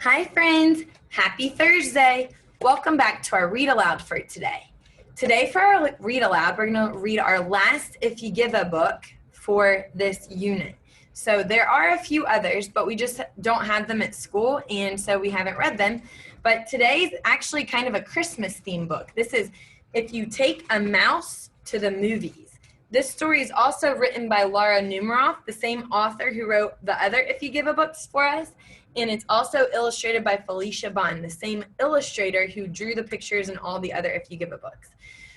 Hi friends, happy Thursday. Welcome back to our Read Aloud for today. Today for our Read Aloud, we're going to read our last If You Give a book for this unit. So there are a few others, but we just don't have them at school, and so we haven't read them. But today's actually kind of a Christmas theme book. This is If You Take a Mouse to the Movies. This story is also written by Laura Numeroff, the same author who wrote the other If You Give a books for us. And it's also illustrated by Felicia Bond, the same illustrator who drew the pictures in all the other If You Give a books.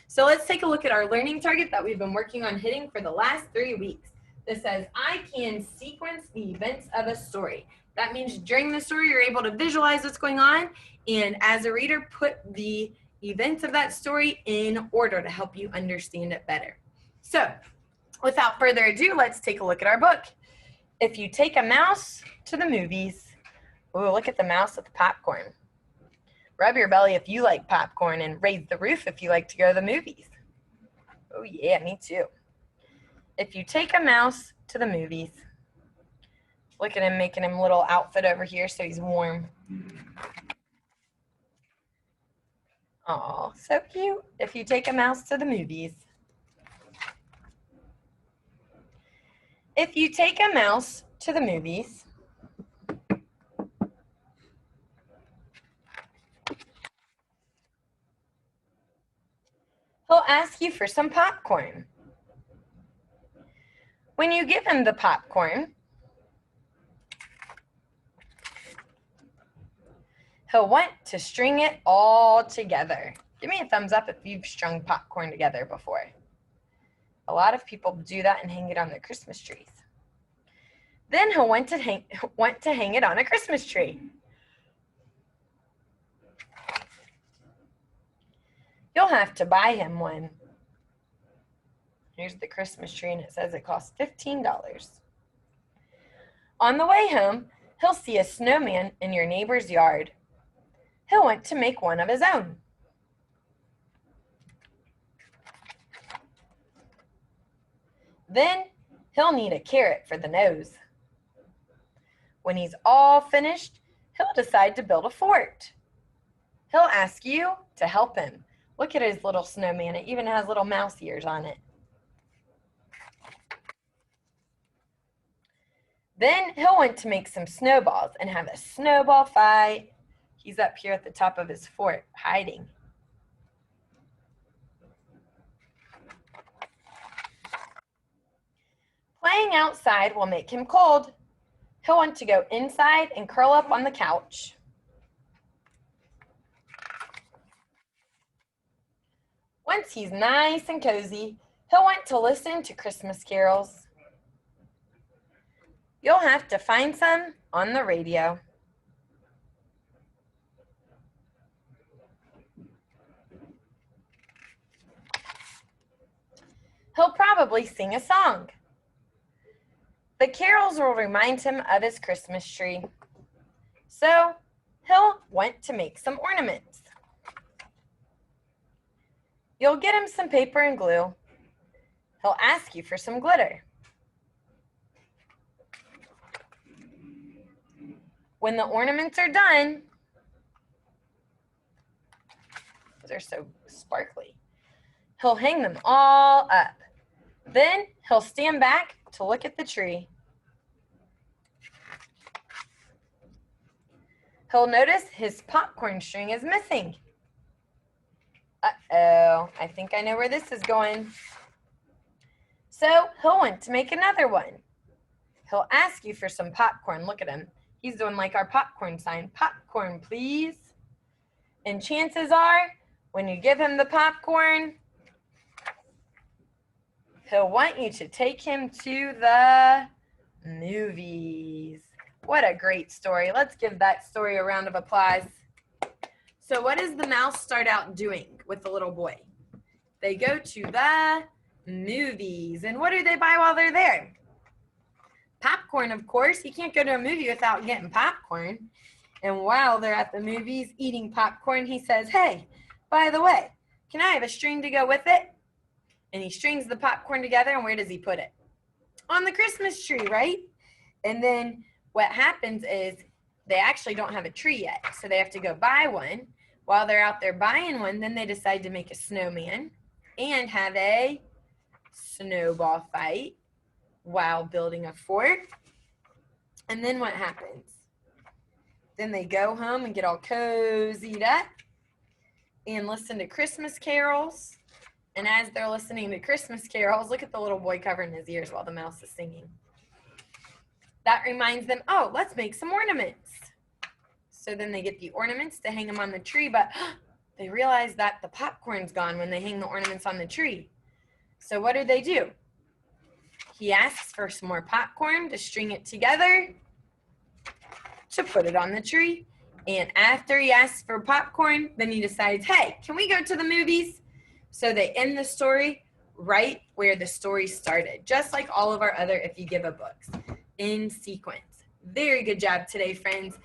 So let's take a look at our learning target that we've been working on hitting for the last 3 weeks. This says, I can sequence the events of a story. That means during the story, you're able to visualize what's going on. And as a reader, put the events of that story in order to help you understand it better. So without further ado, let's take a look at our book. If you take a mouse to the movies. Ooh, look at the mouse with the popcorn. Rub your belly if you like popcorn and raise the roof if you like to go to the movies. Oh yeah, me too. If you take a mouse to the movies, look at him making him a little outfit over here so he's warm. Aw, so cute. If you take a mouse to the movies. If you take a mouse to the movies, he'll ask you for some popcorn. When you give him the popcorn, he'll want to string it all together. Give me a thumbs up if you've strung popcorn together before. A lot of people do that and hang it on their Christmas trees. Then he'll want to hang it on a Christmas tree. You'll have to buy him one. Here's the Christmas tree, and it says it costs $15. On the way home, he'll see a snowman in your neighbor's yard. He'll want to make one of his own. Then he'll need a carrot for the nose. When he's all finished, he'll decide to build a fort. He'll ask you to help him. Look at his little snowman. It even has little mouse ears on it. Then he'll want to make some snowballs and have a snowball fight. He's up here at the top of his fort, hiding. Playing outside will make him cold. He'll want to go inside and curl up on the couch. Once he's nice and cozy, he'll want to listen to Christmas carols. You'll have to find some on the radio. He'll probably sing a song. The carols will remind him of his Christmas tree. So he'll want to make some ornaments. You'll get him some paper and glue. He'll ask you for some glitter. When the ornaments are done, they're so sparkly, he'll hang them all up. Then he'll stand back to look at the tree. He'll notice his popcorn string is missing. Uh-oh, I think I know where this is going. So he'll want to make another one. He'll ask you for some popcorn. Look at him. He's doing like our popcorn sign. Popcorn, please. And chances are, when you give him the popcorn, he'll want you to take him to the movies. What a great story. Let's give that story a round of applause. So what does the mouse start out doing with the little boy? They go to the movies. And what do they buy while they're there? Popcorn, of course. You can't go to a movie without getting popcorn. And while they're at the movies eating popcorn, he says, hey, by the way, can I have a string to go with it? And he strings the popcorn together, and where does he put it? On the Christmas tree, right? And then what happens is they actually don't have a tree yet, so they have to go buy one. While they're out there buying one, then they decide to make a snowman and have a snowball fight while building a fort. And then what happens? Then they go home and get all cozied up and listen to Christmas carols. And as they're listening to Christmas carols, look at the little boy covering his ears while the mouse is singing. That reminds them, oh, let's make some ornaments. So then they get the ornaments to hang them on the tree, but they realize that the popcorn's gone when they hang the ornaments on the tree. So what do? He asks for some more popcorn to string it together to put it on the tree. And after he asks for popcorn, then he decides, hey, can we go to the movies? So they end the story right where the story started, just like all of our other If You Give a books, in sequence. Very good job today, friends.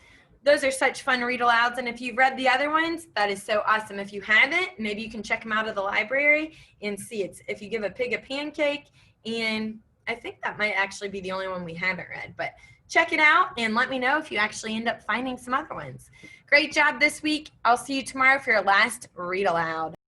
Those are such fun read-alouds, and if you've read the other ones, that is so awesome. If you haven't, maybe you can check them out of the library and see. It's If You Give a Pig a Pancake, and I think that might actually be the only one we haven't read, but check it out and let me know if you actually end up finding some other ones. Great job this week. I'll see you tomorrow for your last read aloud.